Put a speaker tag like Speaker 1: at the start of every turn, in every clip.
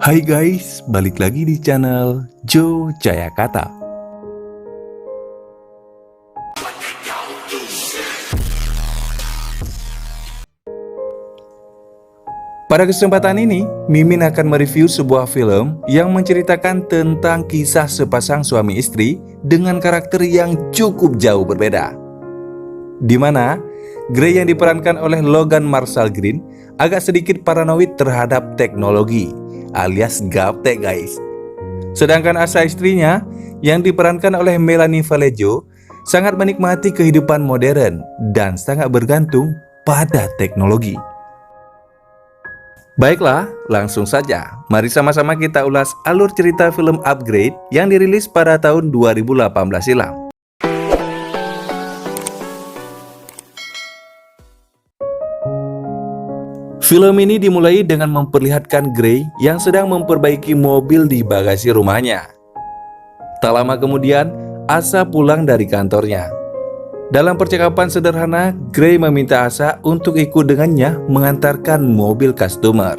Speaker 1: Hai guys, balik lagi di channel Joe Jayakata. Pada kesempatan ini, Mimin akan mereview sebuah film yang menceritakan tentang kisah sepasang suami istri dengan karakter yang cukup jauh berbeda. Di mana Grey yang diperankan oleh Logan Marshall Green agak sedikit paranoid terhadap teknologi, alias gaptek guys. Sedangkan Asa istrinya yang diperankan oleh Melanie Valejo sangat menikmati kehidupan modern dan sangat bergantung pada teknologi. Baiklah, langsung saja. Mari sama-sama kita ulas alur cerita film Upgrade yang dirilis pada tahun 2018 silam. Film ini dimulai dengan memperlihatkan Grey yang sedang memperbaiki mobil di bagasi rumahnya. Tak lama kemudian, Asa pulang dari kantornya. Dalam percakapan sederhana, Grey meminta Asa untuk ikut dengannya mengantarkan mobil customer.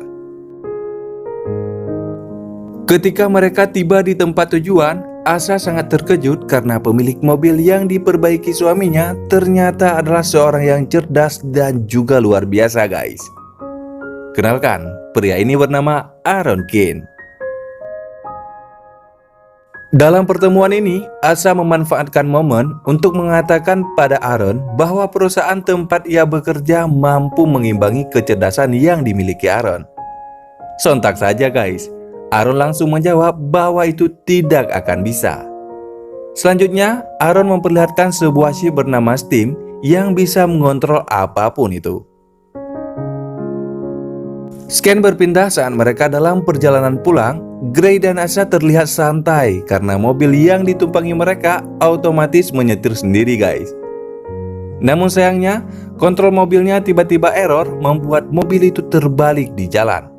Speaker 1: Ketika mereka tiba di tempat tujuan, Asa sangat terkejut karena pemilik mobil yang diperbaiki suaminya ternyata adalah seorang yang cerdas dan juga luar biasa guys. Kenalkan, pria ini bernama Aaron Kane. Dalam pertemuan ini, Asa memanfaatkan momen untuk mengatakan pada Aaron bahwa perusahaan tempat ia bekerja mampu mengimbangi kecerdasan yang dimiliki Aaron. Sontak saja guys, Aaron langsung menjawab bahwa itu tidak akan bisa. Selanjutnya, Aaron memperlihatkan sebuah chip bernama Steam yang bisa mengontrol apapun itu. Scan berpindah saat mereka dalam perjalanan pulang. Grey dan Asa terlihat santai karena mobil yang ditumpangi mereka otomatis menyetir sendiri guys. Namun sayangnya, kontrol mobilnya tiba-tiba error membuat mobil itu terbalik di jalan.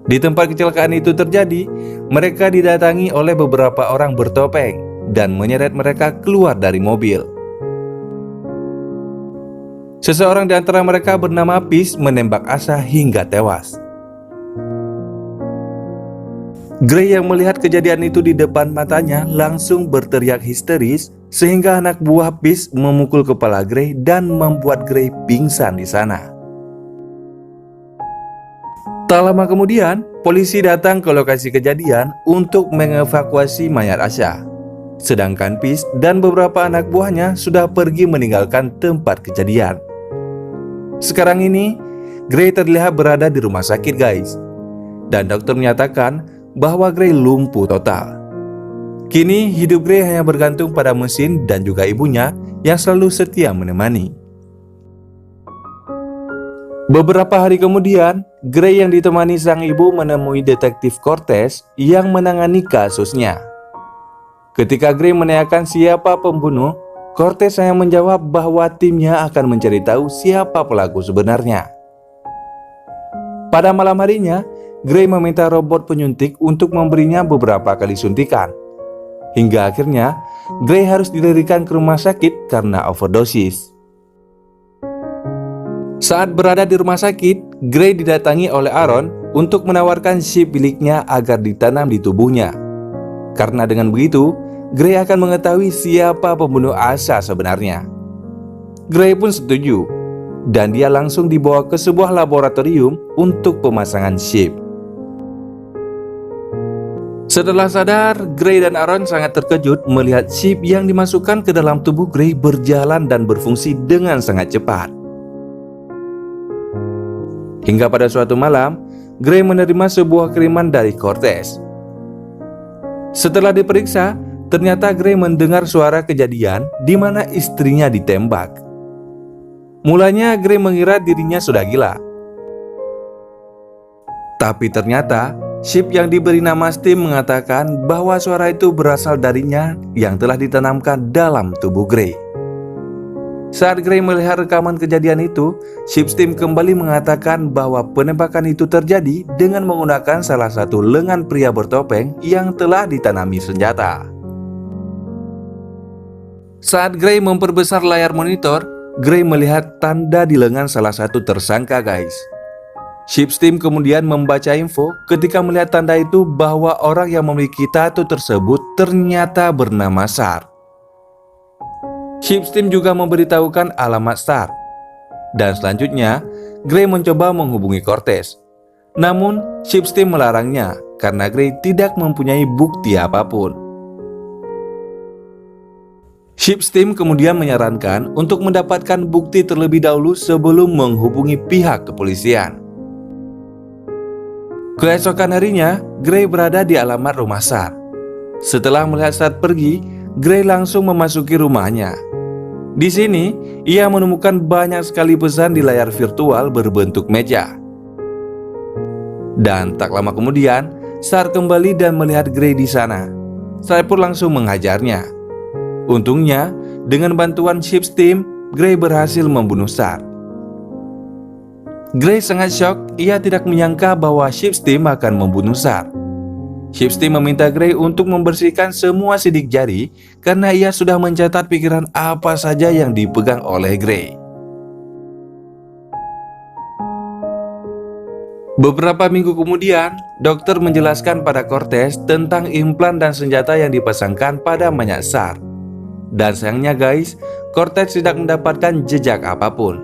Speaker 1: Di tempat kecelakaan itu terjadi, mereka didatangi oleh beberapa orang bertopeng dan menyeret mereka keluar dari mobil. Seseorang di antara mereka bernama Peace menembak Asa hingga tewas. Grey yang melihat kejadian itu di depan matanya langsung berteriak histeris sehingga anak buah Peace memukul kepala Grey dan membuat Grey pingsan di sana. Tak lama kemudian, polisi datang ke lokasi kejadian untuk mengevakuasi mayat Asa. Sedangkan Peace dan beberapa anak buahnya sudah pergi meninggalkan tempat kejadian. Sekarang ini, Grey terlihat berada di rumah sakit guys. Dan dokter menyatakan bahwa Grey lumpuh total. Kini hidup Grey hanya bergantung pada mesin dan juga ibunya yang selalu setia menemani. Beberapa hari kemudian, Grey yang ditemani sang ibu menemui detektif Cortez yang menangani kasusnya. Ketika Grey menanyakan siapa pembunuh, Cortez hanya menjawab bahwa timnya akan mencari tahu siapa pelaku sebenarnya. Pada malam harinya, Grey meminta robot penyuntik untuk memberinya beberapa kali suntikan. Hingga akhirnya, Grey harus dilarikan ke rumah sakit karena overdosis. Saat berada di rumah sakit, Grey didatangi oleh Aaron untuk menawarkan chip miliknya agar ditanam di tubuhnya. Karena dengan begitu, Grey akan mengetahui siapa pembunuh Asa sebenarnya. Grey pun setuju, dan dia langsung dibawa ke sebuah laboratorium untuk pemasangan chip. Setelah sadar, Grey dan Aaron sangat terkejut melihat chip yang dimasukkan ke dalam tubuh Grey berjalan dan berfungsi dengan sangat cepat. Hingga pada suatu malam, Grey menerima sebuah kiriman dari Cortez. Setelah diperiksa, ternyata Grey mendengar suara kejadian di mana istrinya ditembak. Mulanya Grey mengira dirinya sudah gila. Tapi ternyata chip yang diberi nama Steam mengatakan bahwa suara itu berasal darinya yang telah ditanamkan dalam tubuh Grey. Saat Grey melihat rekaman kejadian itu, chip Steam kembali mengatakan bahwa penembakan itu terjadi dengan menggunakan salah satu lengan pria bertopeng yang telah ditanami senjata. Saat Grey memperbesar layar monitor, Grey melihat tanda di lengan salah satu tersangka guys. Ships Team kemudian membaca info ketika melihat tanda itu bahwa orang yang memiliki tato tersebut ternyata bernama SAR. Ships Team juga memberitahukan alamat SAR. Dan selanjutnya, Gray mencoba menghubungi Cortez. Namun, Ships Team melarangnya karena Gray tidak mempunyai bukti apapun. Ships Team kemudian menyarankan untuk mendapatkan bukti terlebih dahulu sebelum menghubungi pihak kepolisian. Keesokan harinya, Gray berada di alamat rumah SAR. Setelah melihat SAR pergi, Gray langsung memasuki rumahnya. Di sini, ia menemukan banyak sekali pesan di layar virtual berbentuk meja. Dan tak lama kemudian, SAR kembali dan melihat Gray di sana. Saya pun langsung menghajarnya. Untungnya, dengan bantuan Ships Team, Gray berhasil membunuh SAR. Gray sangat shock, ia tidak menyangka bahwa Ships Team akan membunuh SAR. Ships Team meminta Gray untuk membersihkan semua sidik jari karena ia sudah mencatat pikiran apa saja yang dipegang oleh Gray. Beberapa minggu kemudian, dokter menjelaskan pada Cortez tentang implan dan senjata yang dipasangkan pada mayat SAR. Dan sayangnya guys, Cortez tidak mendapatkan jejak apapun.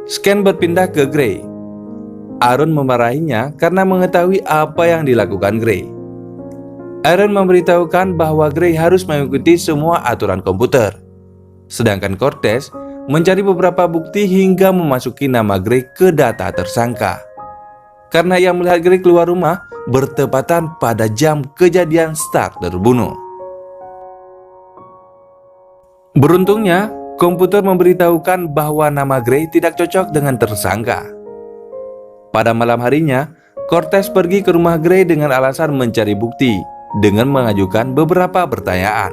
Speaker 1: Scan berpindah ke Gray. Aaron memarahinya karena mengetahui apa yang dilakukan Gray. Aaron memberitahukan bahwa Gray harus mengikuti semua aturan komputer. Sedangkan Cortez mencari beberapa bukti hingga memasuki nama Gray ke data tersangka. Karena ia melihat Gray keluar rumah bertepatan pada jam kejadian SAR terbunuh. Beruntungnya, komputer memberitahukan bahwa nama Gray tidak cocok dengan tersangka. Pada malam harinya, Cortez pergi ke rumah Gray dengan alasan mencari bukti dengan mengajukan beberapa pertanyaan.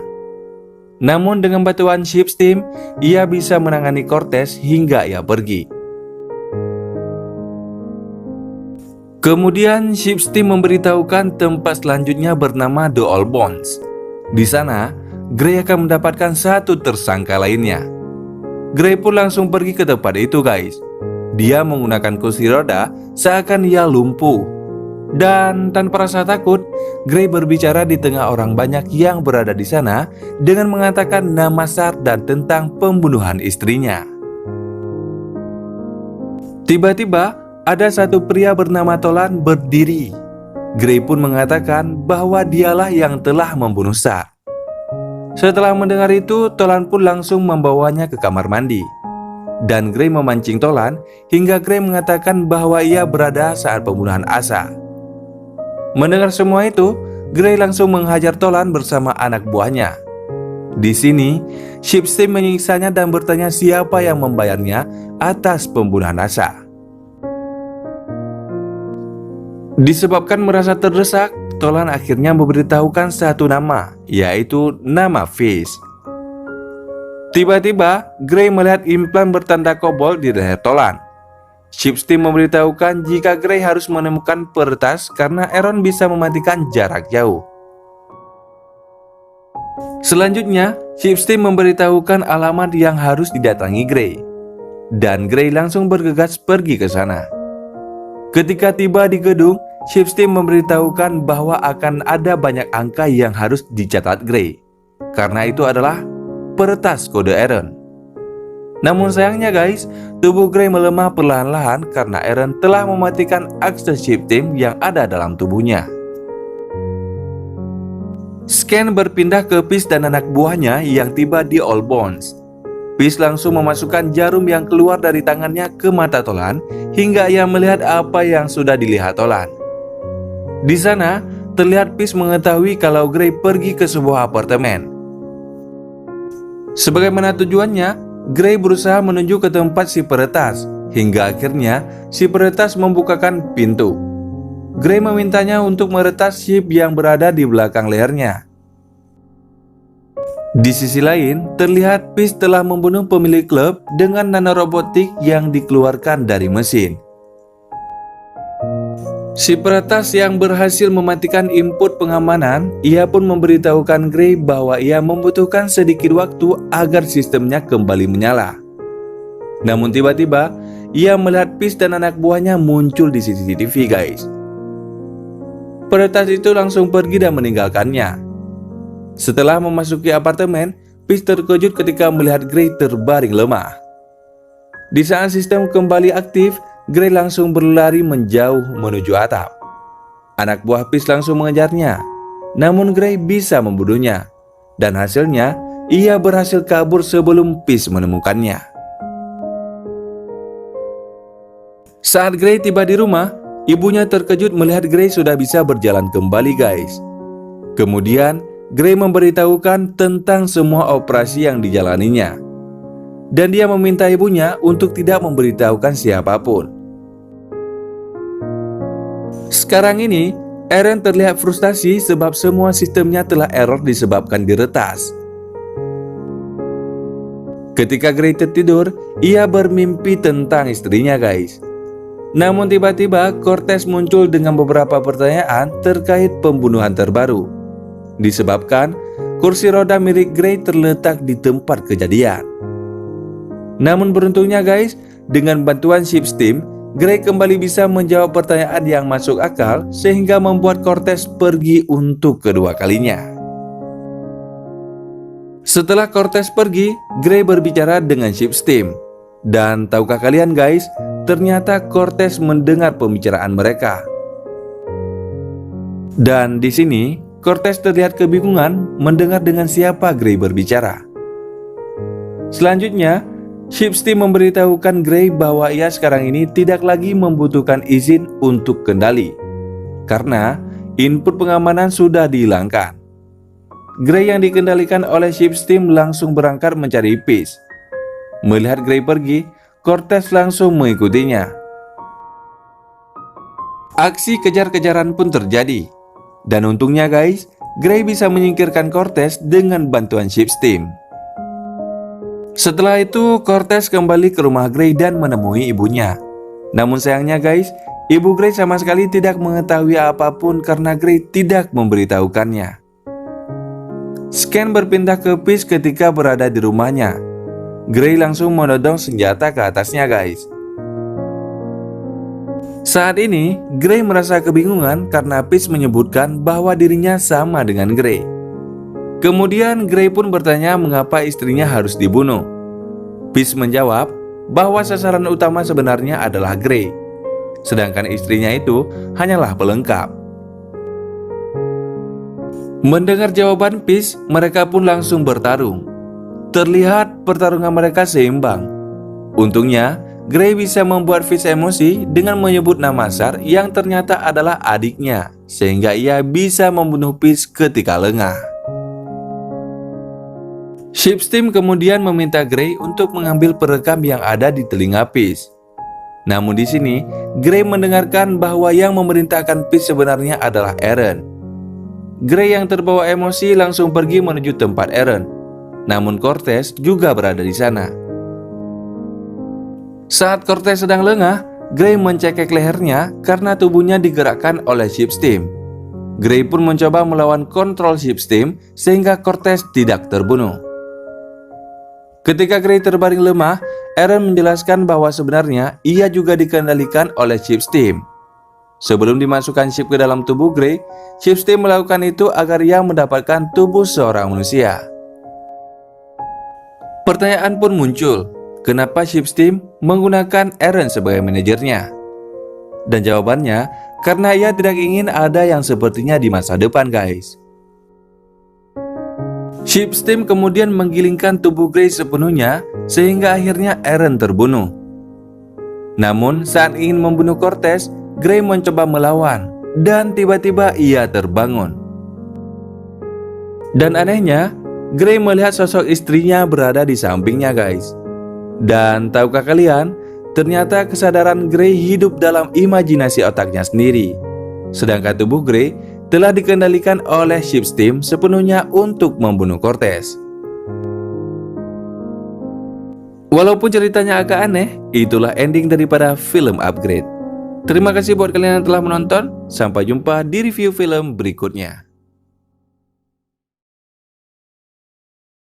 Speaker 1: Namun dengan bantuan Ships Team, ia bisa menangani Cortez hingga ia pergi. Kemudian Ships Team memberitahukan tempat selanjutnya bernama The Old Bones. Di sana, Gray akan mendapatkan satu tersangka lainnya. Gray pun langsung pergi ke tempat itu guys. Dia menggunakan kursi roda seakan ia lumpuh. Dan tanpa rasa takut, Gray berbicara di tengah orang banyak yang berada di sana dengan mengatakan nama SAR dan tentang pembunuhan istrinya. Tiba-tiba, ada satu pria bernama Tolan berdiri. Gray pun mengatakan bahwa dialah yang telah membunuh SAR. Setelah mendengar itu, Tolan pun langsung membawanya ke kamar mandi. Dan Gray memancing Tolan hingga Gray mengatakan bahwa ia berada saat pembunuhan Asa. Mendengar semua itu, Gray langsung menghajar Tolan bersama anak buahnya. Di sini, Ships Team menyiksanya dan bertanya siapa yang membayarnya atas pembunuhan Asa. Disebabkan merasa terdesak, Tolan akhirnya memberitahukan satu nama, yaitu nama Fish. Tiba-tiba, Gray melihat implan bertanda kobold di leher Tolan. Ships Team memberitahukan jika Gray harus menemukan peretas karena Aaron bisa mematikan jarak jauh. Selanjutnya, Ships Team memberitahukan alamat yang harus didatangi Gray. Dan Gray langsung bergegas pergi ke sana. Ketika tiba di gedung, Ships Team memberitahukan bahwa akan ada banyak angka yang harus dicatat Gray. Karena itu adalah peretas kode Aaron. Namun sayangnya guys, tubuh Gray melemah perlahan-lahan karena Aaron telah mematikan akses Ships Team yang ada dalam tubuhnya. Scan berpindah ke Peace dan anak buahnya yang tiba di Old Bones. Peace langsung memasukkan jarum yang keluar dari tangannya ke mata Tolan hingga ia melihat apa yang sudah dilihat Tolan. Di sana, terlihat Peace mengetahui kalau Gray pergi ke sebuah apartemen. Sebagaimana tujuannya, Gray berusaha menuju ke tempat si peretas, hingga akhirnya si peretas membukakan pintu. Gray memintanya untuk meretas chip yang berada di belakang lehernya. Di sisi lain, terlihat Peace telah membunuh pemilik klub dengan nanorobotik yang dikeluarkan dari mesin. Si peretas yang berhasil mematikan input pengamanan, ia pun memberitahukan Gray bahwa ia membutuhkan sedikit waktu agar sistemnya kembali menyala. Namun tiba-tiba, ia melihat Peace dan anak buahnya muncul di CCTV guys. Peretas itu langsung pergi dan meninggalkannya. Setelah memasuki apartemen, Peace terkejut ketika melihat Gray terbaring lemah. Di saat sistem kembali aktif, Gray langsung berlari menjauh menuju atap. Anak buah Peace langsung mengejarnya, namun Gray bisa membunuhnya. Dan hasilnya, ia berhasil kabur sebelum Peace menemukannya. Saat Gray tiba di rumah, ibunya terkejut melihat Gray sudah bisa berjalan kembali guys. Kemudian, Gray memberitahukan tentang semua operasi yang dijalaninya. Dan dia meminta ibunya untuk tidak memberitahukan siapapun. Sekarang ini, Aaron terlihat frustasi sebab semua sistemnya telah error disebabkan diretas. Ketika Gray tertidur, ia bermimpi tentang istrinya guys. Namun tiba-tiba Cortez muncul dengan beberapa pertanyaan terkait pembunuhan terbaru. Disebabkan kursi roda milik Gray terletak di tempat kejadian. Namun beruntungnya guys, dengan bantuan Ship's team, Gray kembali bisa menjawab pertanyaan yang masuk akal sehingga membuat Cortez pergi untuk kedua kalinya. Setelah Cortez pergi, Gray berbicara dengan Ship's team. Dan tahukah kalian guys, ternyata Cortez mendengar pembicaraan mereka. Dan di sini, Cortez terlihat kebingungan mendengar dengan siapa Gray berbicara. Selanjutnya, Ship's team memberitahukan Gray bahwa ia sekarang ini tidak lagi membutuhkan izin untuk kendali, karena input pengamanan sudah dihilangkan. Gray yang dikendalikan oleh Ship's team langsung berangkat mencari Peace. Melihat Gray pergi, Cortez langsung mengikutinya. Aksi kejar-kejaran pun terjadi. Dan untungnya guys, Gray bisa menyingkirkan Cortez dengan bantuan Ship's team. Setelah itu, Cortez kembali ke rumah Gray dan menemui ibunya. Namun sayangnya guys, ibu Gray sama sekali tidak mengetahui apapun karena Gray tidak memberitahukannya. Scan berpindah ke Peace ketika berada di rumahnya. Gray langsung menodong senjata ke atasnya guys. Saat ini, Gray merasa kebingungan karena Peace menyebutkan bahwa dirinya sama dengan Gray. Kemudian Gray pun bertanya mengapa istrinya harus dibunuh. Peace menjawab bahwa sasaran utama sebenarnya adalah Gray, sedangkan istrinya itu hanyalah pelengkap. Mendengar jawaban Peace, mereka pun langsung bertarung. Terlihat pertarungan mereka seimbang. Untungnya, Gray bisa membuat Peace emosi dengan menyebut nama Sar yang ternyata adalah adiknya, sehingga ia bisa membunuh Peace ketika lengah. Ship's team kemudian meminta Gray untuk mengambil perekam yang ada di telinga Peace. Namun di sini, Gray mendengarkan bahwa yang memerintahkan Peace sebenarnya adalah Aaron. Gray yang terbawa emosi langsung pergi menuju tempat Aaron. Namun Cortez juga berada di sana. Saat Cortez sedang lengah, Gray mencekik lehernya karena tubuhnya digerakkan oleh Ship's team. Gray pun mencoba melawan kontrol Ship's team sehingga Cortez tidak terbunuh. Ketika Gray terbaring lemah, Aaron menjelaskan bahwa sebenarnya ia juga dikendalikan oleh Ship's team. Sebelum dimasukkan chip ke dalam tubuh Gray, Ship's team melakukan itu agar ia mendapatkan tubuh seorang manusia. Pertanyaan pun muncul, kenapa Ship's team menggunakan Aaron sebagai manajernya? Dan jawabannya, karena ia tidak ingin ada yang sepertinya di masa depan guys. Ship's team kemudian menggilingkan tubuh Gray sepenuhnya sehingga akhirnya Aaron terbunuh. Namun saat ingin membunuh Cortez, Gray mencoba melawan dan tiba-tiba ia terbangun. Dan anehnya, Gray melihat sosok istrinya berada di sampingnya guys. Dan tahukah kalian, ternyata kesadaran Gray hidup dalam imajinasi otaknya sendiri. Sedangkan tubuh Gray telah dikendalikan oleh Ship's team sepenuhnya untuk membunuh Cortez. Walaupun ceritanya agak aneh, itulah ending daripada film Upgrade. Terima kasih buat kalian yang telah menonton. Sampai jumpa di review film berikutnya.